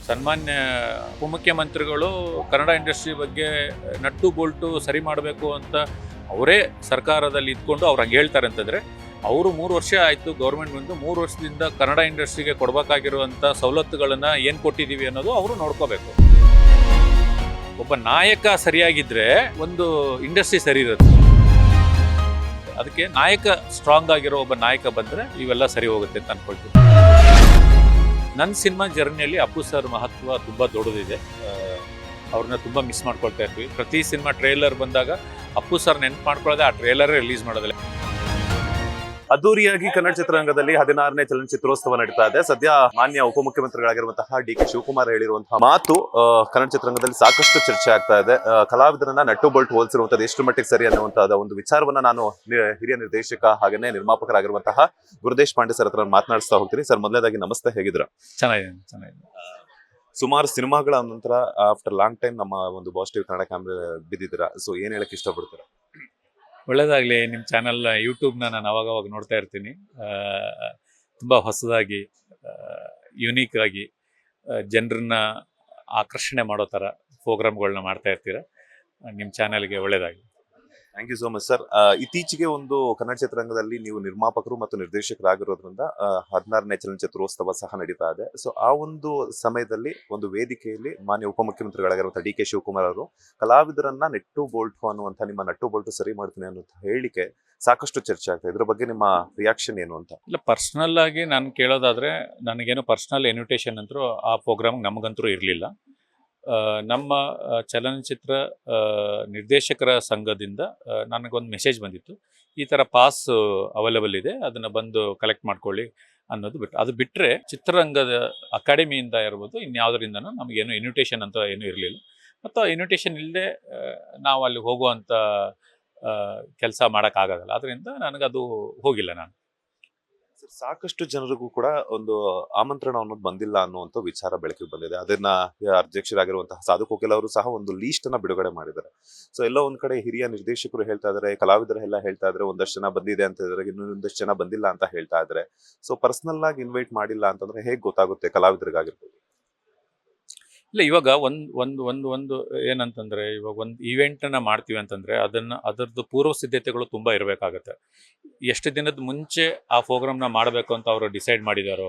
ಸನ್ಮಾನ್ಯ ಉಪಮುಖ್ಯಮಂತ್ರಿಗಳು ಕನ್ನಡ ಇಂಡಸ್ಟ್ರಿ ಬಗ್ಗೆ ನಟ್ಟು ಬೋಲ್ಟು ಸರಿ ಮಾಡಬೇಕು ಅಂತ ಅವರೇ ಸರ್ಕಾರದಲ್ಲಿ ಇದ್ಕೊಂಡು ಅವ್ರು ಹಂಗೆ ಹೇಳ್ತಾರೆ ಅಂತಂದರೆ, ಅವರು 3 ವರ್ಷ ಆಯಿತು ಗೌರ್ಮೆಂಟ್ ಬಂದು, 3 ವರ್ಷದಿಂದ ಕನ್ನಡ ಇಂಡಸ್ಟ್ರಿಗೆ ಕೊಡಬೇಕಾಗಿರುವಂಥ ಸವಲತ್ತುಗಳನ್ನು ಏನು ಕೊಟ್ಟಿದ್ದೀವಿ ಅನ್ನೋದು ಅವರು ನೋಡ್ಕೋಬೇಕು. ಒಬ್ಬ ನಾಯಕ ಸರಿಯಾಗಿದ್ದರೆ ಒಂದು ಇಂಡಸ್ಟ್ರಿ ಸರಿ ಇರುತ್ತೆ. ಅದಕ್ಕೆ ನಾಯಕ ಸ್ಟ್ರಾಂಗ್ ಆಗಿರೋ ಒಬ್ಬ ನಾಯಕ ಬಂದರೆ ಇವೆಲ್ಲ ಸರಿ ಹೋಗುತ್ತೆ ಅಂತ ಅಂದ್ಕೊಳ್ತೀನಿ. ನನ್ನ ಸಿನಿಮಾ ಜರ್ನಿಯಲ್ಲಿ ಅಪ್ಪು ಸರ್ ಮಹತ್ವ ತುಂಬ ದೊಡ್ಡದಿದೆ. ಅವ್ರನ್ನ ತುಂಬ ಮಿಸ್ ಮಾಡ್ಕೊಳ್ತಾ ಇರ್ತೀವಿ. ಪ್ರತಿ ಸಿನಿಮಾ ಟ್ರೇಲರ್ ಬಂದಾಗ ಅಪ್ಪು ಸರ್ ನೆನ್ಪು ಮಾಡ್ಕೊಳ್ಳೋದೆ ಆ ಟ್ರೇಲರೇ ರಿಲೀಸ್ ಮಾಡೋದಿಲ್ಲ. ಅದ್ದೂರಿಯಾಗಿ ಕನ್ನಡ ಚಿತ್ರರಂಗದಲ್ಲಿ 16ನೇ ಚಲನಚಿತ್ರೋತ್ಸವ ನಡೀತಾ ಇದೆ. ಸದ್ಯ ಮಾನ್ಯ ಉಪಮುಖ್ಯಮಂತ್ರಿಗಳಾಗಿರುವಂತಹ ಡಿ ಕೆ ಶಿವಕುಮಾರ್ ಹೇಳಿರುವಂತಹ ಮಾತು ಕನ್ನಡ ಚಿತ್ರರಂಗದಲ್ಲಿ ಸಾಕಷ್ಟು ಚರ್ಚೆ ಆಗ್ತಾ ಇದೆ. ಕಲಾವಿದರನ್ನ ನಟ್ಟು ಬೋಲ್ಟ್ ಹೋಲಿಸಿರುವಂತದ್ದು ಎಷ್ಟು ಮಟ್ಟಿಗೆ ಸರಿ ಅನ್ನುವಂತಹ ಒಂದು ವಿಚಾರವನ್ನ ನಾನು ಹಿರಿಯ ನಿರ್ದೇಶಕ ಹಾಗೇನೆ ನಿರ್ಮಾಪಕರಾಗಿರುವಂತಹ ಗುರುದೇಶ್ ಪಾಂಡೆ ಸರ್ ಹತ್ರ ಮಾತನಾಡಿಸ್ತಾ ಹೋಗ್ತೀನಿ. ಸರ್, ಮೊದಲನೇದಾಗಿ ನಮಸ್ತೆ, ಹೇಗಿದ್ರ? ಚೆನ್ನಾಗಿದೆ. ಸುಮಾರು ಸಿನಿಮಾಗಳ ನಂತರ ಆಫ್ಟರ್ ಲಾಂಗ್ ಟೈಮ್ ನಮ್ಮ ಒಂದು ಪಾಸಿಟಿವ್ ಕನ್ನಡ ಕ್ಯಾಮ್ರಾ ಬಿದ್ದಿದ್ದೀರಾ. ಸೊ ಏನ್ ಹೇಳಕ್ ಇಷ್ಟಪಡ್ತೀರಾ? ಒಳ್ಳೆಯದಾಗಲಿ. ನಿಮ್ಮ ಚಾನಲ್ ಯೂಟ್ಯೂಬ್ನ ನಾನು ಅವಾಗವಾಗ ನೋಡ್ತಾ ಇರ್ತೀನಿ. ತುಂಬ ಹೊಸದಾಗಿ, ಯುನೀಕ್ ಆಗಿ, ಜನರನ್ನ ಆಕರ್ಷಣೆ ಮಾಡೋ ಥರ ಪ್ರೋಗ್ರಾಮ್ಗಳನ್ನ ಮಾಡ್ತಾ ಇರ್ತೀರ. ನಿಮ್ಮ ಚಾನಲ್ಗೆ ಒಳ್ಳೆಯದಾಗಿ. Thank you so much sir. ಇತ್ತೀಚೆಗೆ ಒಂದು ಕನ್ನಡ ಚಿತ್ರರಂಗದಲ್ಲಿ ನೀವು ನಿರ್ಮಾಪಕರು ಮತ್ತು ನಿರ್ದೇಶಕರಾಗಿರೋದ್ರಿಂದ 16ನೇ ಚಲನಚಿತ್ರೋತ್ಸವ ಸಹ ನಡೀತಾ ಇದೆ. ಸೊ ಆ ಒಂದು ಸಮಯದಲ್ಲಿ ಒಂದು ವೇದಿಕೆಯಲ್ಲಿ ಮಾನ್ಯ ಉಪಮುಖ್ಯಮಂತ್ರಿಗಳಾಗಿರುವಂತಹ ಡಿ ಕೆ ಶಿವಕುಮಾರ್ ಅವರು ಕಲಾವಿದರನ್ನ ನೆಟ್ಟು ಬೋಲ್ಟು ಅನ್ನುವಂಥ ನಿಮ್ಮ ನಟ್ಟು ಬೋಲ್ಟು ಸರಿ ಮಾಡ್ತೀನಿ ಅನ್ನುವಂಥ ಹೇಳಿಕೆ ಸಾಕಷ್ಟು ಚರ್ಚೆ ಆಗ್ತದೆ. ಇದ್ರ ಬಗ್ಗೆ ನಿಮ್ಮ ರಿಯಾಕ್ಷನ್ ಏನು ಅಂತ? ಇಲ್ಲ, ಪರ್ಸ್ನಲ್ ಆಗಿ ನಾನು ಕೇಳೋದಾದರೆ, ನನಗೇನು ಪರ್ಸ್ನಲ್ ಇನ್ವಿಟೇಷನ್ ಅಂತೂ ಆ ಪ್ರೋಗ್ರಾಮ್ಗೆ ನಮಗಂತೂ ಇರಲಿಲ್ಲ. ನಮ್ಮ ಚಲನಚಿತ್ರ ನಿರ್ದೇಶಕರ ಸಂಘದಿಂದ ನನಗೊಂದು ಮೆಸೇಜ್ ಬಂದಿತ್ತು, ಈ ಥರ ಪಾಸ್ ಅವೈಲೇಬಲ್ ಇದೆ, ಅದನ್ನು ಬಂದು ಕಲೆಕ್ಟ್ ಮಾಡ್ಕೊಳ್ಳಿ ಅನ್ನೋದು. ಅದು ಬಿಟ್ಟರೆ ಚಿತ್ರರಂಗದ ಅಕಾಡೆಮಿಯಿಂದ ಇರ್ಬೋದು, ಇನ್ಯಾವುದರಿಂದನೂ ನಮಗೇನು ಇನ್ವಿಟೇಷನ್ ಅಂತ ಏನೂ ಇರಲಿಲ್ಲ. ಮತ್ತು ಇನ್ವಿಟೇಷನ್ ಇಲ್ಲದೆ ನಾವು ಅಲ್ಲಿ ಹೋಗುವಂಥ ಕೆಲಸ ಮಾಡೋಕ್ಕಾಗೋದಲ್ಲ. ಅದರಿಂದ ನನಗದು ಹೋಗಿಲ್ಲ. ನಾನು ಸಾಕಷ್ಟು ಜನರಿಗೂ ಕೂಡ ಒಂದು ಆಮಂತ್ರಣ ಅನ್ನೋದು ಬಂದಿಲ್ಲ ಅನ್ನುವಂಥ ವಿಚಾರ ಬೆಳಕಿಗೆ ಬಂದಿದೆ. ಅದನ್ನ ಅಧ್ಯಕ್ಷರಾಗಿರುವಂತಹ ಸಾಧು ಕೋಕಿಲ್ ಅವರು ಸಹ ಒಂದು ಲೀಸ್ಟ್ ಅನ್ನ ಬಿಡುಗಡೆ ಮಾಡಿದ್ದಾರೆ. ಸೊ ಎಲ್ಲೋ ಒಂದ್ ಕಡೆ ಹಿರಿಯ ನಿರ್ದೇಶಕರು ಹೇಳ್ತಾ ಇದಾರೆ, ಕಲಾವಿದರು ಎಲ್ಲ ಹೇಳ್ತಾ ಇದ್ರೆ ಒಂದಷ್ಟು ಜನ ಬಂದಿದೆ ಅಂತ ಹೇಳಿದ್ರೆ, ಇನ್ನೊಂದಷ್ಟು ಜನ ಬಂದಿಲ್ಲ ಅಂತ ಹೇಳ್ತಾ ಇದ್ದಾರೆ. ಸೊ ಪರ್ಸನಲ್ ಆಗಿ ಇನ್ವೈಟ್ ಮಾಡಿಲ್ಲ ಅಂತಂದ್ರೆ ಹೇಗೆ ಗೊತ್ತಾಗುತ್ತೆ ಕಲಾವಿದರಿಗಾಗಿರ್ಬೋದು? ಇಲ್ಲ, ಇವಾಗ ಒಂದು ಏನಂತಂದರೆ, ಇವಾಗ ಒಂದು ಈವೆಂಟನ್ನು ಮಾಡ್ತೀವಿ ಅಂತಂದರೆ ಅದರದ್ದು ಪೂರ್ವ ಸಿದ್ಧತೆಗಳು ತುಂಬ ಇರಬೇಕಾಗತ್ತೆ. ಎಷ್ಟು ದಿನದ ಮುಂಚೆ ಆ ಪ್ರೋಗ್ರಾಮ್ನ ಮಾಡಬೇಕು ಅಂತ ಅವರು ಡಿಸೈಡ್ ಮಾಡಿದಾರೋ,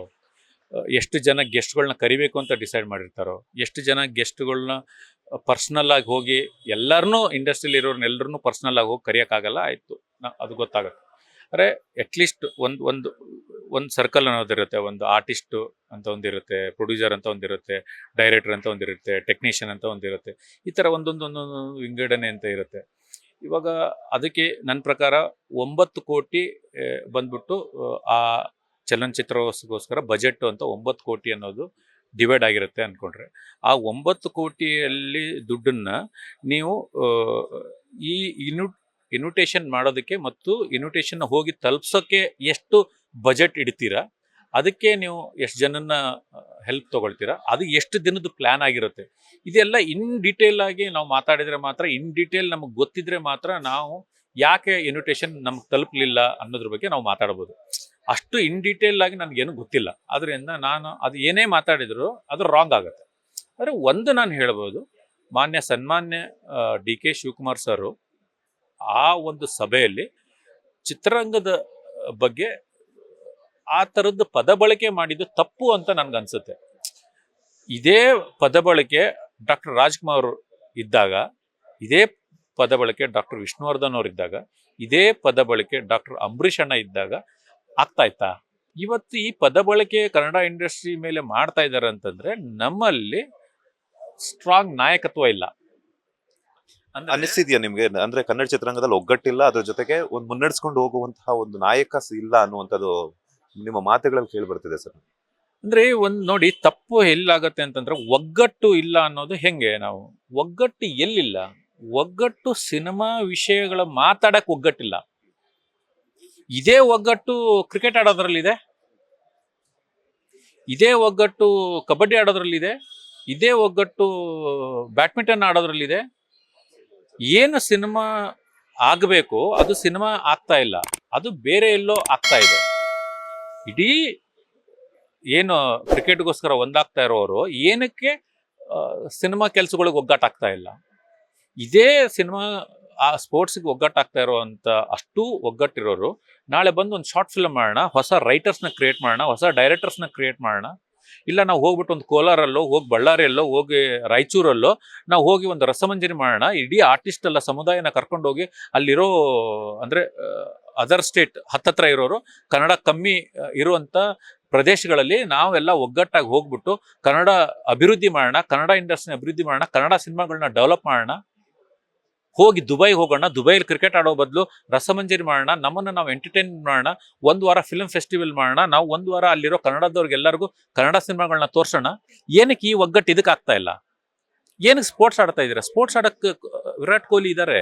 ಎಷ್ಟು ಜನ ಗೆಸ್ಟ್ಗಳನ್ನ ಕರಿಬೇಕು ಅಂತ ಡಿಸೈಡ್ ಮಾಡಿರ್ತಾರೋ, ಎಷ್ಟು ಜನ ಗೆಸ್ಟ್ಗಳನ್ನ ಪರ್ಸ್ನಲ್ಲಾಗಿ ಹೋಗಿ ಎಲ್ಲರನ್ನೂ ಇಂಡಸ್ಟ್ರಿಯಲ್ಲಿ ಇರೋರ್ನೆಲ್ಲರನ್ನೂ ಪರ್ಸ್ನಲ್ಲಾಗಿ ಹೋಗಿ ಕರೆಯೋಕ್ಕಾಗಲ್ಲ. ಆಯಿತು, ಅದು ಗೊತ್ತಾಗುತ್ತೆ. ಅಂದರೆ ಅಟ್ಲೀಸ್ಟ್ ಒಂದು ಸರ್ಕಲ್ ಅನ್ನೋದಿರುತ್ತೆ. ಒಂದು ಆರ್ಟಿಸ್ಟು ಅಂತ ಒಂದಿರುತ್ತೆ, ಪ್ರೊಡ್ಯೂಸರ್ ಅಂತ ಒಂದಿರುತ್ತೆ, ಡೈರೆಕ್ಟರ್ ಅಂತ ಒಂದಿರುತ್ತೆ, ಟೆಕ್ನಿಷಿಯನ್ ಅಂತ ಒಂದಿರುತ್ತೆ. ಈ ಥರ ಒಂದೊಂದು ವಿಂಗಡಣೆ ಅಂತ ಇರುತ್ತೆ. ಇವಾಗ ಅದಕ್ಕೆ ನನ್ನ ಪ್ರಕಾರ 9 ಕೋಟಿ ಬಂದ್ಬಿಟ್ಟು ಆ ಚಲನಚಿತ್ರೋತ್ಸವಕ್ಕೋಸ್ಕರ ಬಜೆಟ್ ಅಂತ 9 ಕೋಟಿ ಅನ್ನೋದು ಡಿವೈಡ್ ಆಗಿರುತ್ತೆ ಅಂದ್ಕೊಂಡ್ರೆ, ಆ 9 ಕೋಟಿಯಲ್ಲಿ ದುಡ್ಡನ್ನು ನೀವು ಈ ಇನ್ವಿಟೇಷನ್ ಮಾಡೋದಕ್ಕೆ ಮತ್ತು ಇನ್ವಿಟೇಷನ್ ಹೋಗಿ ತಲುಪ್ಸೋಕ್ಕೆ ಎಷ್ಟು ಬಜೆಟ್ ಇಡ್ತೀರಾ, ಅದಕ್ಕೆ ನೀವು ಎಷ್ಟು ಜನನ್ನ ಹೆಲ್ಪ್ ತೊಗೊಳ್ತೀರಾ, ಅದು ಎಷ್ಟು ದಿನದ ಪ್ಲ್ಯಾನ್ ಆಗಿರುತ್ತೆ. ಇದೆಲ್ಲ ಇನ್ ಡೀಟೇಲ್ ಆಗಿ ನಾವು ಮಾತಾಡಿದರೆ ಮಾತ್ರ, ಇನ್ ಡೀಟೇಲ್ ನಮಗೆ ಗೊತ್ತಿದ್ರೆ ಮಾತ್ರ ನಾವು ಯಾಕೆ ಇನ್ವಿಟೇಷನ್ ನಮ್ಗೆ ತಲುಪಲಿಲ್ಲ ಅನ್ನೋದ್ರ ಬಗ್ಗೆ ನಾವು ಮಾತಾಡ್ಬೋದು. ಅಷ್ಟು ಇನ್ ಡೀಟೇಲ್ ಆಗಿ ನನಗೇನು ಗೊತ್ತಿಲ್ಲ. ಅದರಿಂದ ನಾನು ಅದು ಏನೇ ಮಾತಾಡಿದ್ರು ಅದು ರಾಂಗ್ ಆಗುತ್ತೆ. ಆದರೆ ಒಂದು ನಾನು ಹೇಳ್ಬೋದು, ಸನ್ಮಾನ್ಯ ಡಿ ಕೆ ಶಿವಕುಮಾರ್ ಸರು ಆ ಒಂದು ಸಭೆಯಲ್ಲಿ ಚಿತ್ರರಂಗದ ಬಗ್ಗೆ ಆ ಥರದ್ದು ಪದ ಬಳಕೆ ಮಾಡಿದ್ದು ತಪ್ಪು ಅಂತ ನನಗನ್ಸುತ್ತೆ. ಇದೇ ಪದ ಬಳಕೆ ಡಾಕ್ಟರ್ ರಾಜ್ಕುಮಾರ್ ಇದ್ದಾಗ, ಇದೇ ಪದ ಬಳಕೆ ಡಾಕ್ಟರ್ ವಿಷ್ಣುವರ್ಧನ್ ಅವರು ಇದ್ದಾಗ, ಇದೇ ಪದ ಬಳಕೆ ಡಾಕ್ಟರ್ ಅಂಬರೀಷ್ ಅಣ್ಣ ಇದ್ದಾಗ ಆಗ್ತಾ ಇತ್ತಾ? ಇವತ್ತು ಈ ಪದ ಬಳಕೆ ಕನ್ನಡ ಇಂಡಸ್ಟ್ರಿ ಮೇಲೆ ಮಾಡ್ತಾ ಇದ್ದಾರೆ ಅಂತಂದ್ರೆ ನಮ್ಮಲ್ಲಿ ಸ್ಟ್ರಾಂಗ್ ನಾಯಕತ್ವ ಇಲ್ಲ ಅನಿಸ್ತಿದ್ಯಾ ನಿಮ್ಗೆ? ಅಂದ್ರೆ ಕನ್ನಡ ಚಿತ್ರರಂಗದಲ್ಲಿ ಒಗ್ಗಟ್ಟಿಲ್ಲ, ಅದ್ರ ಜೊತೆಗೆ ಒಂದು ಮುನ್ನಡೆಸ್ಕೊಂಡು ಹೋಗುವಂತಹ ಒಂದು ನಾಯಕ ಇಲ್ಲ ಅನ್ನುವಂಥದ್ದು ನಿಮ್ಮ ಮಾತುಗಳಲ್ಲಿ ಕೇಳಿ ಬರ್ತಿದೆ ಸರ್. ಅಂದ್ರೆ ನೋಡಿ, ತಪ್ಪು ಎಲ್ಲಾಗತ್ತೆ ಅಂತಂದ್ರೆ, ಒಗ್ಗಟ್ಟು ಇಲ್ಲ ಅನ್ನೋದು ಹೆಂಗೆ? ನಾವು ಒಗ್ಗಟ್ಟು ಎಲ್ಲಿಲ್ಲ? ಒಗ್ಗಟ್ಟು ಸಿನಿಮಾ ವಿಷಯಗಳ ಮಾತಾಡಕ್ ಒಗ್ಗಟ್ಟಿಲ್ಲ. ಇದೇ ಒಗ್ಗಟ್ಟು ಕ್ರಿಕೆಟ್ ಆಡೋದ್ರಲ್ಲಿದೆ, ಇದೇ ಒಗ್ಗಟ್ಟು ಕಬಡ್ಡಿ ಆಡೋದ್ರಲ್ಲಿದೆ, ಇದೇ ಒಗ್ಗಟ್ಟು ಬ್ಯಾಡ್ಮಿಂಟನ್ ಆಡೋದ್ರಲ್ಲಿದೆ. ಏನು ಸಿನಿಮಾ ಆಗಬೇಕು ಅದು ಸಿನಿಮಾ ಆಗ್ತಾ ಇಲ್ಲ, ಅದು ಬೇರೆ ಎಲ್ಲೋ ಆಗ್ತಾ ಇದೆ. ಇಡೀ ಏನು ಕ್ರಿಕೆಟ್ಗೋಸ್ಕರ ಒಂದಾಗ್ತಾ ಇರೋರು ಏನಕ್ಕೆ ಸಿನಿಮಾ ಕೆಲಸಗಳಿಗೆ ಒಗ್ಗಟ್ಟಾಗ್ತಾ ಇಲ್ಲ? ಇದೇ ಸಿನಿಮಾ ಆ ಸ್ಪೋರ್ಟ್ಸ್ಗೆ ಒಗ್ಗಟ್ಟಾಗ್ತಾ ಇರೋವಂಥ ಅಷ್ಟು ಒಗ್ಗಟ್ಟಿರೋರು ನಾಳೆ ಬಂದು ಒಂದು ಶಾರ್ಟ್ ಫಿಲ್ಮ್ ಮಾಡೋಣ, ಹೊಸ ರೈಟರ್ಸ್ನ ಕ್ರಿಯೇಟ್ ಮಾಡೋಣ, ಹೊಸ ಡೈರೆಕ್ಟರ್ಸ್ನ ಕ್ರಿಯೇಟ್ ಮಾಡೋಣ. ಇಲ್ಲ ನಾವು ಹೋಗ್ಬಿಟ್ಟು ಒಂದು ಕೋಲಾರಲ್ಲೋ ಹೋಗಿ ಬಳ್ಳಾರಿಯಲ್ಲೋ ಹೋಗಿ ರಾಯಚೂರಲ್ಲೋ ನಾವು ಹೋಗಿ ಒಂದು ರಸಮಂಜರಿ ಮಾಡೋಣ, ಇಡೀ ಆರ್ಟಿಸ್ಟ್ ಎಲ್ಲ ಸಮುದಾಯನ ಕರ್ಕೊಂಡೋಗಿ ಅಲ್ಲಿರೋ ಅಂದರೆ ಅದರ್ ಸ್ಟೇಟ್ ಹತ್ತತ್ರ ಇರೋರು ಕನ್ನಡ ಕಮ್ಮಿ ಇರುವಂಥ ಪ್ರದೇಶಗಳಲ್ಲಿ ನಾವೆಲ್ಲ ಒಗ್ಗಟ್ಟಾಗಿ ಹೋಗ್ಬಿಟ್ಟು ಕನ್ನಡ ಅಭಿವೃದ್ಧಿ ಮಾಡೋಣ, ಕನ್ನಡ ಇಂಡಸ್ಟ್ರಿನ ಅಭಿವೃದ್ಧಿ ಮಾಡೋಣ, ಕನ್ನಡ ಸಿನಿಮಾಗಳನ್ನ ಡೆವಲಪ್ ಮಾಡೋಣ. ಹೋಗಿ ದುಬೈ ಹೋಗೋಣ, ದುಬೈಲಿ ಕ್ರಿಕೆಟ್ ಆಡೋ ಬದಲು ರಸಮಂಜರಿ ಮಾಡೋಣ, ನಮ್ಮನ್ನು ನಾವು ಎಂಟರ್ಟೈನ್ ಮಾಡೋಣ, ಒಂದು ವಾರ ಫಿಲ್ಮ್ ಫೆಸ್ಟಿವಲ್ ಮಾಡೋಣ, ನಾವು ಒಂದು ವಾರ ಅಲ್ಲಿರೋ ಕನ್ನಡದವ್ರಿಗೆಲ್ಲರಿಗೂ ಕನ್ನಡ ಸಿನಿಮಾಗಳನ್ನ ತೋರ್ಸೋಣ. ಏನಕ್ಕೆ ಈ ಒಗ್ಗಟ್ಟು ಇದಕ್ಕೆ ಆಗ್ತಾ ಇಲ್ಲ? ಏನಕ್ಕೆ ಸ್ಪೋರ್ಟ್ಸ್ ಆಡ್ತಾ ಇದ್ದೀರಾ? ಸ್ಪೋರ್ಟ್ಸ್ ಆಡಕ್ಕೆ ವಿರಾಟ್ ಕೊಹ್ಲಿ ಇದ್ದಾರೆ,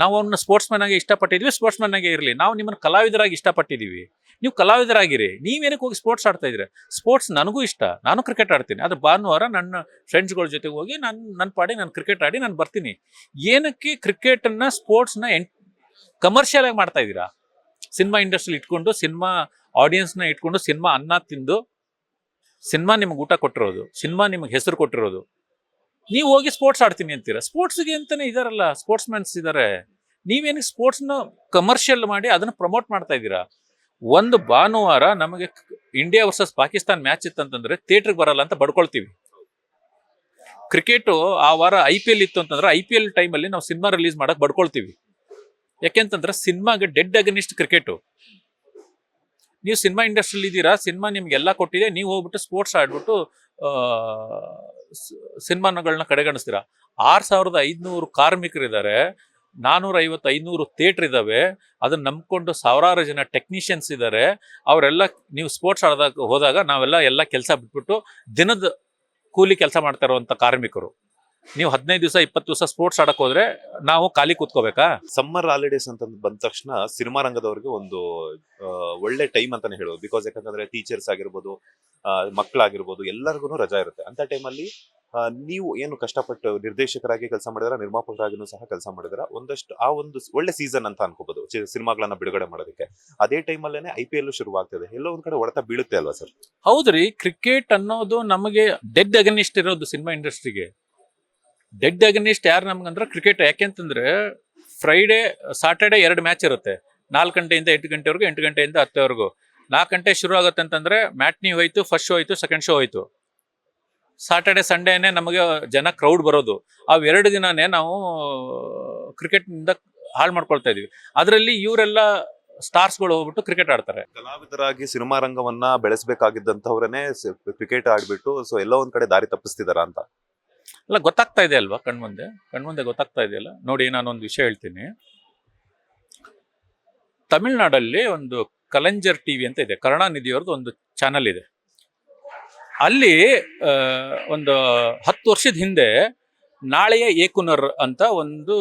ನಾವು ಅವ್ರನ್ನ ಸ್ಪೋರ್ಟ್ಸ್ ಮ್ಯಾನ್ ಆಗಿ ಇಷ್ಟಪಟ್ಟಿದ್ವಿ, ಸ್ಪೋರ್ಟ್ಸ್ ಮ್ಯಾನ್ ಆಗಿ ಇರಲಿ. ನಾವು ನಿಮ್ಮನ್ನು ಕಲಾವಿದರಾಗಿ ಇಷ್ಟಪಟ್ಟಿದ್ದೀವಿ, ನೀವು ಕಲಾವಿದರಾಗಿರಿ. ನೀವೇನಕ್ಕೆ ಹೋಗಿ ಸ್ಪೋರ್ಟ್ಸ್ ಆಡ್ತಾ ಇದ್ದೀರಾ? ಸ್ಪೋರ್ಟ್ಸ್ ನನಗೂ ಇಷ್ಟ, ನಾನು ಕ್ರಿಕೆಟ್ ಆಡ್ತೀನಿ. ಆದರೆ ಭಾನುವಾರ ನನ್ನ ಫ್ರೆಂಡ್ಸ್ಗಳ ಜೊತೆಗೆ ಹೋಗಿ ನನ್ನ ಪಾಡಿ ನಾನು ಕ್ರಿಕೆಟ್ ಆಡಿ ನಾನು ಬರ್ತೀನಿ. ಏನಕ್ಕೆ ಕ್ರಿಕೆಟನ್ನು ಸ್ಪೋರ್ಟ್ಸ್ನ ಕಮರ್ಷಿಯಲ್ ಆಗಿ ಮಾಡ್ತಾ ಇದ್ದೀರಾ? ಸಿನಿಮಾ ಇಂಡಸ್ಟ್ರಿಲಿ ಇಟ್ಕೊಂಡು, ಸಿನಿಮಾ ಆಡಿಯನ್ಸ್ನ ಇಟ್ಕೊಂಡು, ಸಿನಿಮಾ ಅನ್ನ ತಿಂದು, ಸಿನಿಮಾ ನಿಮ್ಗೆ ಊಟ ಕೊಟ್ಟಿರೋದು, ಸಿನಿಮಾ ನಿಮ್ಗೆ ಹೆಸರು ಕೊಟ್ಟಿರೋದು, ನೀವು ಹೋಗಿ ಸ್ಪೋರ್ಟ್ಸ್ ಆಡ್ತೀನಿ ಅಂತೀರಾ. ಸ್ಪೋರ್ಟ್ಸ್ಗೆ ಅಂತಾನೆ ಇದಾರಲ್ಲ, ಸ್ಪೋರ್ಟ್ಸ್ ಮ್ಯಾನ್ಸ್ ಇದ್ದಾರೆ. ನೀವೇನಿಗೆ ಸ್ಪೋರ್ಟ್ಸ್ನ ಕಮರ್ಷಿಯಲ್ ಮಾಡಿ ಅದನ್ನು ಪ್ರಮೋಟ್ ಮಾಡ್ತಾ ಇದ್ದೀರಾ? ಒಂದು ಭಾನುವಾರ ನಮಗೆ ಇಂಡಿಯಾ ವರ್ಸಸ್ ಪಾಕಿಸ್ತಾನ್ ಮ್ಯಾಚ್ ಇತ್ತಂತಂದ್ರೆ ಥಿಯೇಟ್ರಿಗೆ ಬರಲ್ಲ ಅಂತ ಬಡ್ಕೊಳ್ತೀವಿ. ಕ್ರಿಕೆಟು ಆ ವಾರ IPL ಇತ್ತು ಅಂತಂದ್ರೆ IPL ಟೈಮಲ್ಲಿ ನಾವು ಸಿನಿಮಾ ರಿಲೀಸ್ ಮಾಡಕ್ ಬಡ್ಕೊಳ್ತೀವಿ. ಯಾಕೆಂತಂದ್ರೆ ಸಿನಿಮಾಗೆ ಡೆಡ್ ಅಗೇನಿಸ್ಟ್ ಕ್ರಿಕೆಟು. ನೀವು ಸಿನಿಮಾ ಇಂಡಸ್ಟ್ರಿಲಿ ಇದ್ದೀರಾ, ಸಿನಿಮಾ ನಿಮ್ಗೆಲ್ಲ ಕೊಟ್ಟಿದೆ, ನೀವು ಹೋಗ್ಬಿಟ್ಟು ಸ್ಪೋರ್ಟ್ಸ್ ಆಡ್ಬಿಟ್ಟು ಸಿನಿಮಾಗಳನ್ನ ಕಡೆಗಣಿಸ್ತೀರಾ. 6500 ಕಾರ್ಮಿಕರಿದ್ದಾರೆ, 450-500 ಥಿಯೇಟರ್ ಇದ್ದಾವೆ, ಅದನ್ನ ನಂಬ್ಕೊಂಡು ಸಾವಿರಾರು ಜನ ಟೆಕ್ನಿಷಿಯನ್ಸ್ ಇದ್ದಾರೆ. ಅವರೆಲ್ಲ ನೀವು ಸ್ಪೋರ್ಟ್ಸ್ ಆಡೋದಾಗ ಹೋದಾಗ ನಾವೆಲ್ಲ ಕೆಲಸ ಬಿಟ್ಬಿಟ್ಟು ದಿನದ ಕೂಲಿ ಕೆಲಸ ಮಾಡ್ತಾ ಇರುವಂಥ ಕಾರ್ಮಿಕರು. ನೀವು 15 ದಿವಸ 20 ದಿವಸ ಸ್ಪೋರ್ಟ್ಸ್ ಆಡಕ್ ಹೋದ್ರೆ ನಾವು ಖಾಲಿ ಕೂತ್ಕೋಬೇಕಾ? ಸಮ್ಮರ್ ಹಾಲಿಡೇಸ್ ಅಂತ ಬಂದ ತಕ್ಷಣ ಸಿನಿಮಾ ರಂಗದವರಿಗೆ ಒಂದು ಒಳ್ಳೆ ಟೈಮ್ ಅಂತಾನೆ ಹೇಳೋದು. ಬಿಕಾಸ್ ಯಾಕಂತಂದ್ರೆ ಟೀಚರ್ಸ್ ಆಗಿರ್ಬೋದು, ಮಕ್ಕಳಾಗಿರ್ಬೋದು, ಎಲ್ಲರಿಗೂ ರಜಾ ಇರುತ್ತೆ. ಅಂತ ಟೈಮಲ್ಲಿ ನೀವು ಏನು ಕಷ್ಟಪಟ್ಟು ನಿರ್ದೇಶಕರಾಗಿ ಕೆಲಸ ಮಾಡಿದಾರ, ನಿರ್ಮಾಪಕರಾಗಿನೂ ಸಹ ಕೆಲಸ ಮಾಡಿದಾರ, ಒಂದಷ್ಟು ಆ ಒಂದು ಒಳ್ಳೆ ಸೀಸನ್ ಅಂತ ಅನ್ಕೋಬಹುದು ಸಿನಿಮಾಗಳನ್ನ ಬಿಡುಗಡೆ ಮಾಡೋದಕ್ಕೆ. ಅದೇ ಟೈಮಲ್ಲೇನೆ IPL ಶುರುವಾಗ್ತದೆ. ಎಲ್ಲೋ ಒಂದ್ ಕಡೆ ಹೊಡೆತ ಬೀಳುತ್ತೆ ಅಲ್ವಾ ಸರ್? ಹೌದ್ರಿ, ಕ್ರಿಕೆಟ್ ಅನ್ನೋದು ನಮಗೆ ಡೆಡ್ ಅಗನಿಸ್ಟ್ ಇರೋದು ಸಿನಿಮಾ ಇಂಡಸ್ಟ್ರಿಗೆ. ಡೆಡ್ ಅಗನಿಸ್ಟ್ ಯಾರು ನಮ್ಗಂದ್ರೆ ಕ್ರಿಕೆಟ್. ಯಾಕೆಂತಂದ್ರೆ ಫ್ರೈಡೇ ಸಾಟರ್ಡೆ 2 ಮ್ಯಾಚ್ ಇರುತ್ತೆ, 4 ಗಂಟೆಯಿಂದ 8 ಗಂಟೆವರೆಗೂ, 8 ಗಂಟೆಯಿಂದ 10ವರೆಗೂ. 4 ಗಂಟೆ ಶುರು ಆಗುತ್ತೆ ಅಂತಂದ್ರೆ ಮ್ಯಾಟ್ನಿ ಹೋಯ್ತು, ಫಸ್ಟ್ ಶೋ ಹೋಯ್ತು, ಸೆಕೆಂಡ್ ಶೋ ಹೋಯ್ತು. ಸಾಟರ್ಡೆ ಸಂಡೇನೆ ನಮಗೆ ಜನ ಕ್ರೌಡ್ ಬರೋದು. ಅವು 2 ದಿನನೇ ನಾವು ಕ್ರಿಕೆಟ್ನಿಂದ ಹಾಳು ಮಾಡ್ಕೊಳ್ತಾ ಇದೀವಿ. ಅದರಲ್ಲಿ ಇವರೆಲ್ಲ ಸ್ಟಾರ್ಸ್ಗಳು ಹೋಗ್ಬಿಟ್ಟು ಕ್ರಿಕೆಟ್ ಆಡ್ತಾರೆ. ಕಲಾವಿದರಾಗಿ ಸಿನಿಮಾ ರಂಗವನ್ನ ಬೆಳೆಸಬೇಕಾಗಿದ್ದಂಥವ್ರನ್ನೇ ಕ್ರಿಕೆಟ್ ಆಡ್ಬಿಟ್ಟು ಸೊ ಎಲ್ಲೋ ಒಂದ್ ಕಡೆ ದಾರಿ ತಪ್ಪಿಸ್ತಿದಾರ ಅಂತ ಅಲ್ಲ, ಗೊತ್ತಾಗ್ತಾ ಇದೆ ಅಲ್ವಾ? ಕಣ್ಮುಂದೆ ಗೊತ್ತಾಗ್ತಾ ಇದೆಯಲ್ಲ. ನೋಡಿ, ನಾನೊಂದು ವಿಷಯ ಹೇಳ್ತೀನಿ. ತಮಿಳ್ನಾಡಲ್ಲಿ ಒಂದು ಕಲಂಜರ್ TV ಅಂತ ಇದೆ, ಕರುಣಾನಿಧಿಯವ್ರದ್ದು ಒಂದು ಚಾನಲ್ ಇದೆ. ಅಲ್ಲಿ ಒಂದು 10 ವರ್ಷದ ಹಿಂದೆ ನಾಳೆಯ ಏಕುನರ್ ಅಂತ ಒಂದು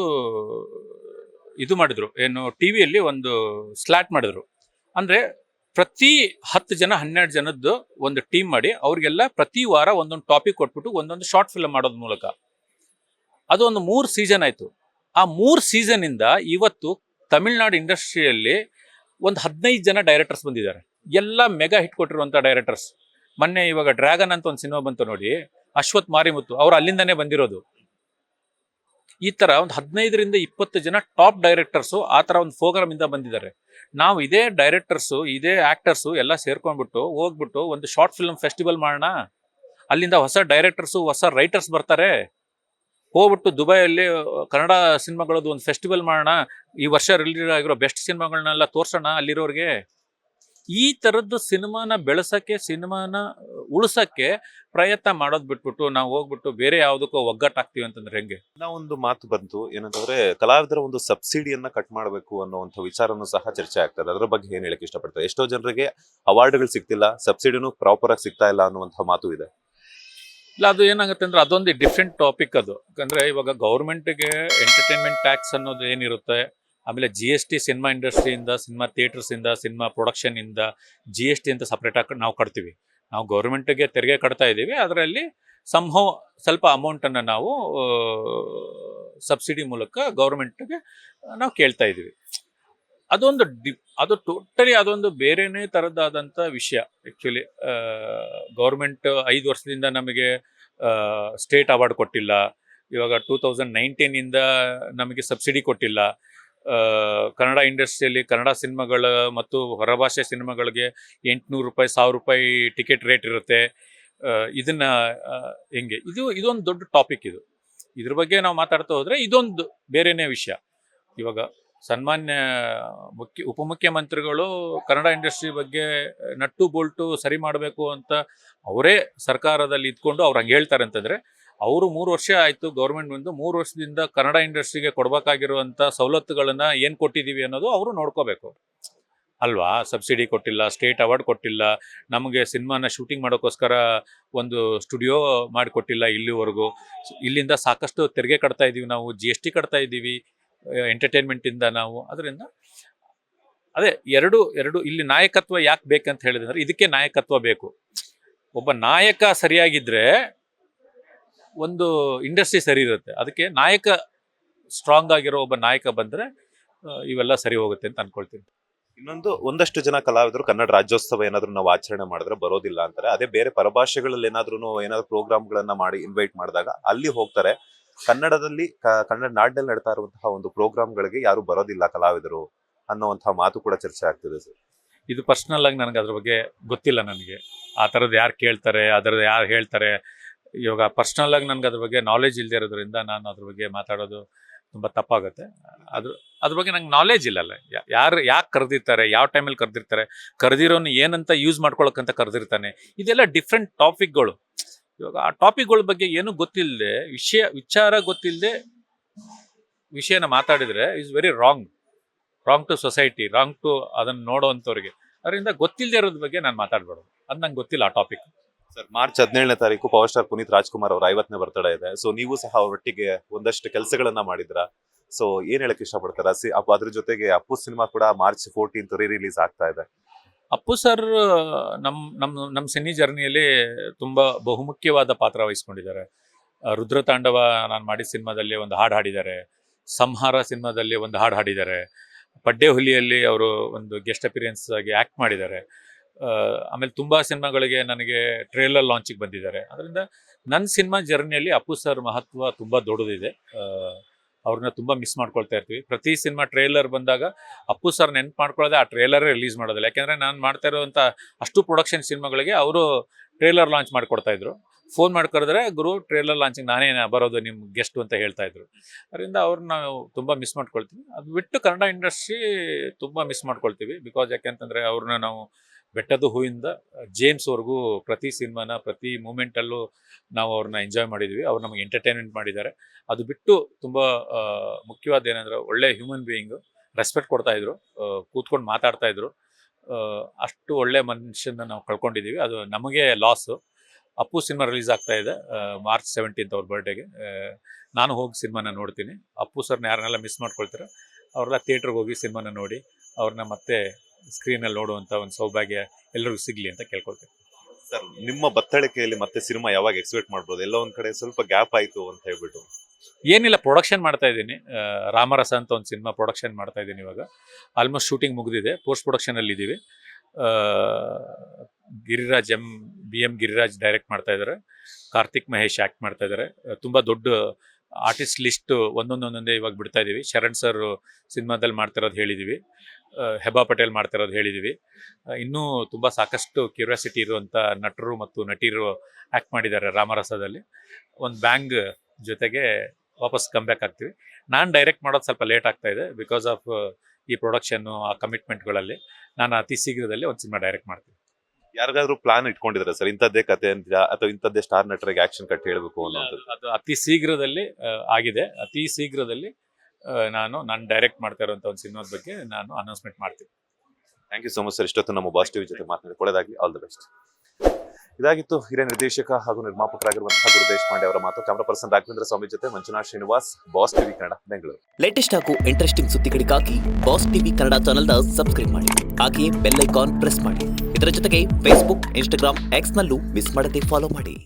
ಇದು ಮಾಡಿದ್ರು. ಏನು, ಟಿವಿಯಲ್ಲಿ ಒಂದು ಸ್ಲಾಟ್ ಮಾಡಿದ್ರು. ಅಂದ್ರೆ ಪ್ರತಿ 10 ಜನ 12 ಜನದ್ದು ಒಂದು ಟೀಮ್ ಮಾಡಿ ಅವ್ರಿಗೆಲ್ಲ ಪ್ರತಿ ವಾರ ಒಂದೊಂದು ಟಾಪಿಕ್ ಕೊಟ್ಬಿಟ್ಟು ಒಂದೊಂದು ಶಾರ್ಟ್ ಫಿಲ್ಮ್ ಮಾಡೋದ್ ಮೂಲಕ ಅದು ಒಂದು 3 ಸೀಸನ್ ಆಯ್ತು. ಆ 3 ಸೀಸನ್ ಇಂದ ಇವತ್ತು ತಮಿಳ್ನಾಡು ಇಂಡಸ್ಟ್ರಿಯಲ್ಲಿ ಒಂದು 15 ಜನ ಡೈರೆಕ್ಟರ್ಸ್ ಬಂದಿದ್ದಾರೆ. ಎಲ್ಲ ಮೆಗಾ ಹಿಟ್ ಕೊಟ್ಟಿರುವಂತ ಡೈರೆಕ್ಟರ್ಸ್. ಮೊನ್ನೆ ಇವಾಗ ಡ್ರ್ಯಾಗನ್ ಅಂತ ಒಂದು ಸಿನಿಮಾ ಬಂತು ನೋಡಿ, ಅಶ್ವಥ್ ಮಾರಿಮುತ್ತು ಅವರು ಅಲ್ಲಿಂದಾನೇ ಬಂದಿರೋದು. ಈ ತರ ಒಂದು 15ರಿಂದ 20 ಜನ ಟಾಪ್ ಡೈರೆಕ್ಟರ್ಸು ಆ ತರ ಒಂದು ಪ್ರೋಗ್ರಾಮ್ ಇಂದ ಬಂದಿದ್ದಾರೆ. ನಾವು ಇದೇ ಡೈರೆಕ್ಟರ್ಸು, ಇದೇ ಆಕ್ಟರ್ಸು ಎಲ್ಲ ಸೇರ್ಕೊಂಡ್ಬಿಟ್ಟು ಹೋಗ್ಬಿಟ್ಟು ಒಂದು ಶಾರ್ಟ್ ಫಿಲ್ಮ್ ಫೆಸ್ಟಿವಲ್ ಮಾಡೋಣ. ಅಲ್ಲಿಂದ ಹೊಸ ಡೈರೆಕ್ಟರ್ಸು, ಹೊಸ ರೈಟರ್ಸ್ ಬರ್ತಾರೆ. ಹೋಗ್ಬಿಟ್ಟು ದುಬೈಯಲ್ಲಿ ಕನ್ನಡ ಸಿನಿಮಾಗಳದ್ದು ಒಂದು ಫೆಸ್ಟಿವಲ್ ಮಾಡೋಣ. ಈ ವರ್ಷ ರಿಲೀಸ್ ಆಗಿರೋ ಬೆಸ್ಟ್ ಸಿನಿಮಾಗಳನ್ನೆಲ್ಲ ತೋರ್ಸೋಣ ಅಲ್ಲಿರೋರಿಗೆ. ಈ ಥರದ್ದು ಸಿನಿಮಾನ ಬೆಳೆಸೋಕ್ಕೆ, ಸಿನಿಮಾನ ಉಳಿಸೋಕ್ಕೆ ಪ್ರಯತ್ನ ಮಾಡೋದು ಬಿಟ್ಬಿಟ್ಟು ನಾವು ಹೋಗ್ಬಿಟ್ಟು ಬೇರೆ ಯಾವುದಕ್ಕೋ ಒಗ್ಗಟ್ಟಾಗ್ತೀವಿ ಅಂತಂದ್ರೆ ಹೆಂಗೆ? ಒಂದು ಮಾತು ಬಂತು ಏನಂತಂದ್ರೆ ಕಲಾವಿದರ ಒಂದು ಸಬ್ಸಿಡಿಯನ್ನ ಕಟ್ ಮಾಡಬೇಕು ಅನ್ನುವಂಥ ವಿಚಾರನೂ ಸಹ ಚರ್ಚೆ ಆಗ್ತದೆ. ಅದರ ಬಗ್ಗೆ ಏನ್ ಹೇಳಕ್ ಇಷ್ಟಪಡ್ತಾರೆ? ಎಷ್ಟೋ ಜನರಿಗೆ ಅವಾರ್ಡ್ಗಳು ಸಿಗ್ತಿಲ್ಲ, ಸಬ್ಸಿಡಿನೂ ಪ್ರಾಪರ್ ಆಗಿ ಸಿಗ್ತಾ ಇಲ್ಲ ಅನ್ನುವಂಥ ಮಾತು ಇದೆ. ಇಲ್ಲ, ಅದು ಏನಾಗುತ್ತೆ ಅಂದ್ರೆ ಅದೊಂದು ಡಿಫ್ರೆಂಟ್ ಟಾಪಿಕ್ ಅದು. ಯಾಕಂದ್ರೆ ಇವಾಗ ಗೌರ್ಮೆಂಟ್ಗೆ ಎಂಟರ್ಟೈನ್ಮೆಂಟ್ ಟ್ಯಾಕ್ಸ್ ಅನ್ನೋದು ಏನಿರುತ್ತೆ, ಆಮೇಲೆ GST ಸಿನಿಮಾ ಇಂಡಸ್ಟ್ರಿಯಿಂದ, ಸಿನಿಮಾ ಥಿಯೇಟರ್ಸಿಂದ, ಸಿನಿಮಾ ಪ್ರೊಡಕ್ಷನಿಂದ GST ಅಂತ ಸಪ್ರೇಟಾಗಿ ನಾವು ಕಟ್ತೀವಿ. ನಾವು ಗೌರ್ಮೆಂಟ್ಗೆ ತೆರಿಗೆ ಕಟ್ತಾ ಇದ್ದೀವಿ. ಅದರಲ್ಲಿ ಸ್ವಲ್ಪ ಅಮೌಂಟನ್ನು ನಾವು ಸಬ್ಸಿಡಿ ಮೂಲಕ ಗೌರ್ಮೆಂಟ್ಗೆ ನಾವು ಕೇಳ್ತಾ ಇದ್ದೀವಿ. ಅದು ಟೋಟಲಿ ಅದೊಂದು ಬೇರೆನೇ ಥರದ್ದಾದಂಥ ವಿಷಯ. ಆ್ಯಕ್ಚುಲಿ ಗೌರ್ಮೆಂಟ್ 5 ವರ್ಷದಿಂದ ನಮಗೆ ಸ್ಟೇಟ್ ಅವಾರ್ಡ್ ಕೊಟ್ಟಿಲ್ಲ. ಇವಾಗ 2019ಇಂದ ನಮಗೆ ಸಬ್ಸಿಡಿ ಕೊಟ್ಟಿಲ್ಲ. ಕನ್ನಡ ಇಂಡಸ್ಟ್ರಿಯಲ್ಲಿ ಕನ್ನಡ ಸಿನಿಮಾಗಳ ಮತ್ತು ಹೊರಭಾಷೆ ಸಿನಿಮಾಗಳಿಗೆ 800 ರೂಪಾಯಿ 1000 ರೂಪಾಯಿ ಟಿಕೆಟ್ ರೇಟ್ ಇರುತ್ತೆ. ಇದನ್ನ ಹೆಂಗೆ ಇದೊಂದು ದೊಡ್ಡ ಟಾಪಿಕ್. ಇದ್ರ ಬಗ್ಗೆ ನಾವು ಮಾತಾಡ್ತಾ ಹೋದರೆ ಇದೊಂದು ಬೇರೆನೇ ವಿಷಯ. ಇವಾಗ ಸನ್ಮಾನ್ಯ ಉಪಮುಖ್ಯಮಂತ್ರಿಗಳು ಕನ್ನಡ ಇಂಡಸ್ಟ್ರಿ ಬಗ್ಗೆ ನಟ್ಟು ಬೋಲ್ಟು ಸರಿ ಮಾಡಬೇಕು ಅಂತ ಅವರೇ ಸರ್ಕಾರದಲ್ಲಿ ಇದ್ಕೊಂಡು ಅವ್ರು ಹಂಗೆ ಹೇಳ್ತಾರೆ ಅಂತಂದರೆ, ಅವರು 3 ವರ್ಷ ಆಯಿತು ಗೌರ್ಮೆಂಟ್ ಬಂದು, 3 ವರ್ಷದಿಂದ ಕನ್ನಡ ಇಂಡಸ್ಟ್ರಿಗೆ ಕೊಡಬೇಕಾಗಿರುವಂಥ ಸವಲತ್ತುಗಳನ್ನು ಏನು ಕೊಟ್ಟಿದ್ದೀವಿ ಅನ್ನೋದು ಅವರು ನೋಡ್ಕೋಬೇಕು ಅಲ್ವಾ. ಸಬ್ಸಿಡಿ ಕೊಟ್ಟಿಲ್ಲ, ಸ್ಟೇಟ್ ಅವಾರ್ಡ್ ಕೊಟ್ಟಿಲ್ಲ, ನಮಗೆ ಸಿನಿಮಾನ ಶೂಟಿಂಗ್ ಮಾಡೋಕ್ಕೋಸ್ಕರ ಒಂದು ಸ್ಟುಡಿಯೋ ಮಾಡಿಕೊಟ್ಟಿಲ್ಲ ಇಲ್ಲಿವರೆಗೂ. ಇಲ್ಲಿಂದ ಸಾಕಷ್ಟು ತೆರಿಗೆ ಕಟ್ತಾ ಇದ್ದೀವಿ, ನಾವು GST ಕಟ್ತಾ ಇದ್ದೀವಿ ಎಂಟರ್ಟೈನ್ಮೆಂಟಿಂದ ನಾವು. ಅದರಿಂದ ಅದೇ ಎರಡು ಇಲ್ಲಿ ನಾಯಕತ್ವ ಯಾಕೆ ಬೇಕಂತ ಹೇಳಿದ್ರೆ, ಇದಕ್ಕೆ ನಾಯಕತ್ವ ಬೇಕು. ಒಬ್ಬ ನಾಯಕ ಸರಿಯಾಗಿದ್ದರೆ ಒಂದು ಇಂಡಸ್ಟ್ರಿ ಸರಿ ಇರುತ್ತೆ. ಅದಕ್ಕೆ ನಾಯಕ ಸ್ಟ್ರಾಂಗ್ ಆಗಿರೋ ಒಬ್ಬ ನಾಯಕ ಬಂದರೆ ಇವೆಲ್ಲ ಸರಿ ಹೋಗುತ್ತೆ ಅಂತ ಅನ್ಕೊಳ್ತೀನಿ. ಇನ್ನೊಂದು, ಒಂದಷ್ಟು ಜನ ಕಲಾವಿದರು ಕನ್ನಡ ರಾಜ್ಯೋತ್ಸವ ಏನಾದ್ರು ನಾವು ಆಚರಣೆ ಮಾಡಿದ್ರೆ ಬರೋದಿಲ್ಲ ಅಂತಾರೆ. ಅದೇ ಬೇರೆ ಪರಭಾಷೆಗಳಲ್ಲಿ ಏನಾದ್ರು ಪ್ರೋಗ್ರಾಮ್ಗಳನ್ನ ಮಾಡಿ ಇನ್ವೈಟ್ ಮಾಡಿದಾಗ ಅಲ್ಲಿ ಹೋಗ್ತಾರೆ. ಕನ್ನಡದಲ್ಲಿ ಕನ್ನಡ ನಾಡಿನಲ್ಲಿ ನಡ್ತಾ ಇರುವಂತಹ ಒಂದು ಪ್ರೋಗ್ರಾಮ್ಗಳಿಗೆ ಯಾರು ಬರೋದಿಲ್ಲ ಕಲಾವಿದರು ಅನ್ನುವಂತಹ ಮಾತು ಕೂಡ ಚರ್ಚೆ ಆಗ್ತಿದೆ ಸರ್. ಇದು ಪರ್ಸ್ನಲ್ ಆಗಿ ನನಗೆ ಅದ್ರ ಬಗ್ಗೆ ಗೊತ್ತಿಲ್ಲ. ನನಗೆ ಆ ಥರದ್ದು ಯಾರು ಕೇಳ್ತಾರೆ, ಅದರದ್ದು ಯಾರು ಹೇಳ್ತಾರೆ, ಇವಾಗ ಪರ್ಸ್ನಲ್ ಆಗಿ ನನಗೆ ಅದ್ರ ಬಗ್ಗೆ ನಾಲೆಜ್ ಇಲ್ಲದೆ ಇರೋದ್ರಿಂದ ನಾನು ಅದ್ರ ಬಗ್ಗೆ ಮಾತಾಡೋದು ತುಂಬ ತಪ್ಪಾಗುತ್ತೆ. ಅದ್ರ ಬಗ್ಗೆ ನಂಗೆ ನಾಲೆಜ್ ಇಲ್ಲಲ್ಲ. ಯಾಕೆ ಕರೆದಿರ್ತಾರೆ, ಯಾವ ಟೈಮಲ್ಲಿ ಕರೆದಿರ್ತಾರೆ, ಕರೆದಿರೋನು ಏನಂತ ಯೂಸ್ ಮಾಡ್ಕೊಳಕ್ಕಂತ ಕರೆದಿರ್ತಾನೆ, ಇದೆಲ್ಲ ಡಿಫ್ರೆಂಟ್ ಟಾಪಿಕ್ಗಳು. ಇವಾಗ ಆ ಟಾಪಿಕ್ಗಳ ಬಗ್ಗೆ ಏನೂ ಗೊತ್ತಿಲ್ಲದೆ, ವಿಚಾರ ಗೊತ್ತಿಲ್ಲದೆ ವಿಷಯನ ಮಾತಾಡಿದರೆ is very wrong to society, wrong to ಅದನ್ನು ನೋಡೋವಂಥವ್ರಿಗೆ. ಅದರಿಂದ ಗೊತ್ತಿಲ್ಲದೆ ಇರೋದ್ರ ಬಗ್ಗೆ ನಾನು ಮಾತಾಡ್ಬಾರ್ದು. ಅದು ನಂಗೆ ಗೊತ್ತಿಲ್ಲ ಆ ಟಾಪಿಕ್. ಸರ್, ಮಾರ್ಚ್ 17ನೇ ತಾರೀಕು ಪವರ್ ಸ್ಟಾರ್ ಪುನೀತ್ ರಾಜ್ಕುಮಾರ್ ಅವರ 50ನೇ ಬರ್ತಡೇ ಇದೆ. ಸೊ ನೀವು ಸಹ ಅವರೊಟ್ಟಿಗೆ ಒಂದಷ್ಟು ಕೆಲಸಗಳನ್ನ ಮಾಡಿದ್ರ. ಸೊ ಏನ್ ಹೇಳಕ್ ಇಷ್ಟಪಡ್ತಾರ? ಅದ್ರ ಜೊತೆಗೆ ಅಪ್ಪು ಸಿನಿಮಾ ಕೂಡ ಮಾರ್ಚ್ 14th ರಿಲೀಸ್ ಆಗ್ತಾ ಇದೆ. ಅಪ್ಪು ಸರ್ ನಮ್ಮ ಸಿನಿ ಜರ್ನಿಯಲ್ಲಿ ತುಂಬ ಬಹುಮುಖ್ಯವಾದ ಪಾತ್ರ ವಹಿಸ್ಕೊಂಡಿದ್ದಾರೆ. ರುದ್ರತಾಂಡವ ನಾನು ಮಾಡಿದ ಸಿನಿಮಾದಲ್ಲಿ ಒಂದು ಹಾಡು ಹಾಡಿದ್ದಾರೆ. ಸಂಹಾರ ಸಿನಿಮಾದಲ್ಲಿ ಒಂದು ಹಾಡು ಹಾಡಿದ್ದಾರೆ. ಪಡ್ಡೆ ಹುಲಿಯಲ್ಲಿ ಅವರು ಒಂದು ಗೆಸ್ಟ್ ಅಪಿರಿಯನ್ಸ್ ಆಗಿ ಆ್ಯಕ್ಟ್ ಮಾಡಿದ್ದಾರೆ. ಆಮೇಲೆ ತುಂಬ ಸಿನಿಮಾಗಳಿಗೆ ನನಗೆ ಟ್ರೇಲರ್ ಲಾಂಚಿಗೆ ಬಂದಿದ್ದಾರೆ. ಅದರಿಂದ ನನ್ನ ಸಿನಿಮಾ ಜರ್ನಿಯಲ್ಲಿ ಅಪ್ಪು ಸರ್ ಮಹತ್ವ ತುಂಬ ದೊಡ್ಡದಿದೆ. ಅವ್ರನ್ನ ತುಂಬ ಮಿಸ್ ಮಾಡ್ಕೊಳ್ತಾ ಇರ್ತೀವಿ. ಪ್ರತಿ ಸಿನಿಮಾ ಟ್ರೇಲರ್ ಬಂದಾಗ ಅಪ್ಪು ಸರ್ ನೆನ್ಪು ಮಾಡ್ಕೊಳ್ಳೋದೆ ಆ ಟ್ರೇಲರೇ ರಿಲೀಸ್ ಮಾಡೋದಿಲ್ಲ. ಯಾಕೆಂದರೆ ನಾನು ಮಾಡ್ತಾ ಇರೋವಂಥ ಅಷ್ಟು ಪ್ರೊಡಕ್ಷನ್ ಸಿನಿಮಾಗಳಿಗೆ ಅವರು ಟ್ರೇಲರ್ ಲಾಂಚ್ ಮಾಡಿಕೊಡ್ತಾಯಿದ್ರು. ಫೋನ್ ಮಾಡ್ಕರೆದ್ರೆ, ಗುರು ಟ್ರೇಲರ್ ಲಾಂಚಿಂಗ್ ನಾನೇ ಬರೋದು ನಿಮ್ಮ ಗೆಸ್ಟು ಅಂತ ಹೇಳ್ತಾಯಿದ್ರು. ಅದರಿಂದ ಅವ್ರನ್ನ ನಾವು ತುಂಬ ಮಿಸ್ ಮಾಡ್ಕೊಳ್ತೀವಿ. ಅದು ಬಿಟ್ಟು ಕನ್ನಡ ಇಂಡಸ್ಟ್ರಿ ತುಂಬ ಮಿಸ್ ಮಾಡ್ಕೊಳ್ತೀವಿ. ಬಿಕಾಸ್ ಯಾಕೆಂತಂದರೆ ಅವ್ರನ್ನ ನಾವು ಬೆಟ್ಟದ ಹೂವಿಂದ ಜೇಮ್ಸ್ವರೆಗೂ ಪ್ರತಿ ಸಿನಿಮಾನ ಪ್ರತಿ ಮೂಮೆಂಟಲ್ಲೂ ನಾವು ಅವ್ರನ್ನ ಎಂಜಾಯ್ ಮಾಡಿದ್ವಿ. ಅವ್ರು ನಮಗೆ ಎಂಟರ್ಟೈನ್ಮೆಂಟ್ ಮಾಡಿದ್ದಾರೆ. ಅದು ಬಿಟ್ಟು ತುಂಬ ಮುಖ್ಯವಾದ ಏನಂದರೆ, ಒಳ್ಳೆ ಹ್ಯೂಮನ್ ಬೀಯಿಂಗು, ರೆಸ್ಪೆಕ್ಟ್ ಕೊಡ್ತಾಯಿದ್ರು, ಕೂತ್ಕೊಂಡು ಮಾತಾಡ್ತಾಯಿದ್ರು. ಅಷ್ಟು ಒಳ್ಳೆ ಮನುಷ್ಯನ ನಾವು ಕಳ್ಕೊಂಡಿದ್ದೀವಿ. ಅದು ನಮಗೆ ಲಾಸು. ಅಪ್ಪು ಸಿನಿಮಾ ರಿಲೀಸ್ ಆಗ್ತಾ ಇದೆ ಮಾರ್ಚ್ 17th ಅವ್ರ ಬರ್ಡೇಗೆ. ನಾನು ಹೋಗಿ ಸಿನಿಮಾನ ನೋಡ್ತೀನಿ. ಅಪ್ಪು ಸರ್ನ ಯಾರನ್ನೆಲ್ಲ ಮಿಸ್ ಮಾಡ್ಕೊಳ್ತಾರೆ ಅವರೆಲ್ಲ ಥಿಯೇಟ್ರಿಗೆ ಹೋಗಿ ಸಿನಿಮಾನ ನೋಡಿ ಅವ್ರನ್ನ ಮತ್ತೆ ಸ್ಕ್ರೀನಲ್ಲಿ ನೋಡುವಂಥ ಒಂದು ಸೌಭಾಗ್ಯ ಎಲ್ಲರಿಗೂ ಸಿಗಲಿ ಅಂತ ಕೇಳ್ಕೊಳ್ತೀನಿ. ಸರ್, ನಿಮ್ಮ ಬತ್ತಳಿಕೆಯಲ್ಲಿ ಮತ್ತೆ ಸಿನಿಮಾ ಯಾವಾಗ ಎಕ್ಸ್ಪೆಕ್ಟ್ ಮಾಡ್ಬೋದು? ಎಲ್ಲ ಒಂದ್ ಕಡೆ ಸ್ವಲ್ಪ ಗ್ಯಾಪ್ ಆಯ್ತು ಅಂತ ಹೇಳ್ಬಿಟ್ಟು. ಏನಿಲ್ಲ, ಪ್ರೊಡಕ್ಷನ್ ಮಾಡ್ತಾ ಇದ್ದೀನಿ. ರಾಮರಸ ಅಂತ ಒಂದು ಸಿನಿಮಾ ಪ್ರೊಡಕ್ಷನ್ ಮಾಡ್ತಾ ಇದ್ದೀನಿ. ಇವಾಗ ಆಲ್ಮೋಸ್ಟ್ ಶೂಟಿಂಗ್ ಮುಗಿದಿದೆ, ಪೋಸ್ಟ್ ಪ್ರೊಡಕ್ಷನಲ್ಲಿ ಇದ್ದೀವಿ. ಗಿರಿರಾಜ್ BM ಗಿರಿರಾಜ್ ಡೈರೆಕ್ಟ್ ಮಾಡ್ತಾ ಇದ್ದಾರೆ. ಕಾರ್ತಿಕ್ ಮಹೇಶ್ ಆ್ಯಕ್ಟ್ ಮಾಡ್ತಾ ಇದ್ದಾರೆ. ತುಂಬ ದೊಡ್ಡ ಆರ್ಟಿಸ್ಟ್ ಲಿಸ್ಟ್ ಒಂದೊಂದೇ ಇವಾಗ ಬಿಡ್ತಾ ಇದ್ದೀವಿ. ಶರಣ್ ಸರ್ ಸಿನಿಮಾದಲ್ಲಿ ಮಾಡ್ತಿರೋದು ಹೇಳಿದ್ದೀವಿ. ಹೆಬಾ ಪಟೇಲ್ ಮಾಡ್ತಿರೋದು ಹೇಳಿದ್ದೀವಿ. ಇನ್ನೂ ತುಂಬ ಸಾಕಷ್ಟು ಕ್ಯೂರಿಯಾಸಿಟಿ ಇರುವಂಥ ನಟರು ಮತ್ತು ನಟಿಯರು ಆ್ಯಕ್ಟ್ ಮಾಡಿದ್ದಾರೆ ರಾಮರಸದಲ್ಲಿ. ಒಂದು ಬ್ಯಾಂಗ್ ಜೊತೆಗೆ ವಾಪಸ್ ಕಮ್ಬ್ಯಾಕ್ ಆಗ್ತೀವಿ. ನಾನು ಡೈರೆಕ್ಟ್ ಮಾಡೋದು ಸ್ವಲ್ಪ ಲೇಟ್ ಆಗ್ತಾ ಇದೆ ಬಿಕಾಸ್ ಆಫ್ ಈ ಪ್ರೊಡಕ್ಷನ್ನು, ಆ ಕಮಿಟ್ಮೆಂಟ್ಗಳಲ್ಲಿ. ನಾನು ಅತಿ ಶೀಘ್ರದಲ್ಲಿ ಒಂದು ಸಿನಿಮಾ ಡೈರೆಕ್ಟ್ ಮಾಡ್ತೀನಿ. ಯಾರಿಗಾದ್ರೂ ಪ್ಲಾನ್ ಇಟ್ಕೊಂಡಿದ್ರೆ ಸರ್, ಇಂಥದ್ದೇ ಕತೆ ಅಂತ ಅಥವಾ ಇಂಥದ್ದೇ ಸ್ಟಾರ್ ನಟರಿಗೆ ಆಕ್ಷನ್ ಕಟ್ ಹೇಳ್ಬೇಕು ಅನ್ನೋದು? ಅದು ಅತಿ ಶೀಘ್ರದಲ್ಲಿ ಆಗಿದೆ. ಅತಿ ಶೀಘ್ರದಲ್ಲಿ ನಾನು ಡೈರೆಕ್ಟ್ ಮಾಡ್ತಾ ಇರುವಂಥ ಒಂದು ಸಿನಿಮಾದ ಬಗ್ಗೆ ನಾನು ಅನೌನ್ಸ್ಮೆಂಟ್ ಮಾಡ್ತೀನಿ. Thank you so much sir. ಇಷ್ಟೊತ್ತು ನಮ್ಮ ಬಾಸ್ ಟಿವಿ ಜೊತೆ ಮಾತನಾಡಿ ಒಳ್ಳೆದಾಗಿ. All the best. ಇದಾಗಿತ್ತು ಹಿರಿಯ ನಿರ್ದೇಶಕ ಹಾಗೂ ನಿರ್ಮಾಪಕರಾಗಿರುವಂತಹ ಗುರುದೇಶ್ ಪಾಂಡೆ ಅವರ ಮಾತು. ಕ್ಯಾಮರಾ ಪರ್ಸನ್ ರಾಘವೇಂದ್ರ ಸ್ವಾಮಿ ಜೊತೆ Manjunath Srinivas, boss TV Kannada, Bengaluru. Latest ಹಾಗೂ ಇಂಟ್ರೆಸ್ಟಿಂಗ್ ಸುದ್ದಿಗಳಿಗಾಗಿ ಬಾಸ್ ಟಿವಿ ಕನ್ನಡ ಚಾನೆಲ್ನ ಸಬ್ಸ್ಕ್ರೈಬ್ ಮಾಡಿ. ಹಾಗೆಯೇ ಬೆಲ್ ಐಕಾನ್ ಪ್ರೆಸ್ ಮಾಡಿ. ಇದರ ಜೊತೆಗೆ ಫೇಸ್ಬುಕ್, ಇನ್ಸ್ಟಾಗ್ರಾಮ್, ಎಕ್ಸ್ ನಲ್ಲೂ ಮಿಸ್ ಮಾಡದೆ ಫಾಲೋ ಮಾಡಿ.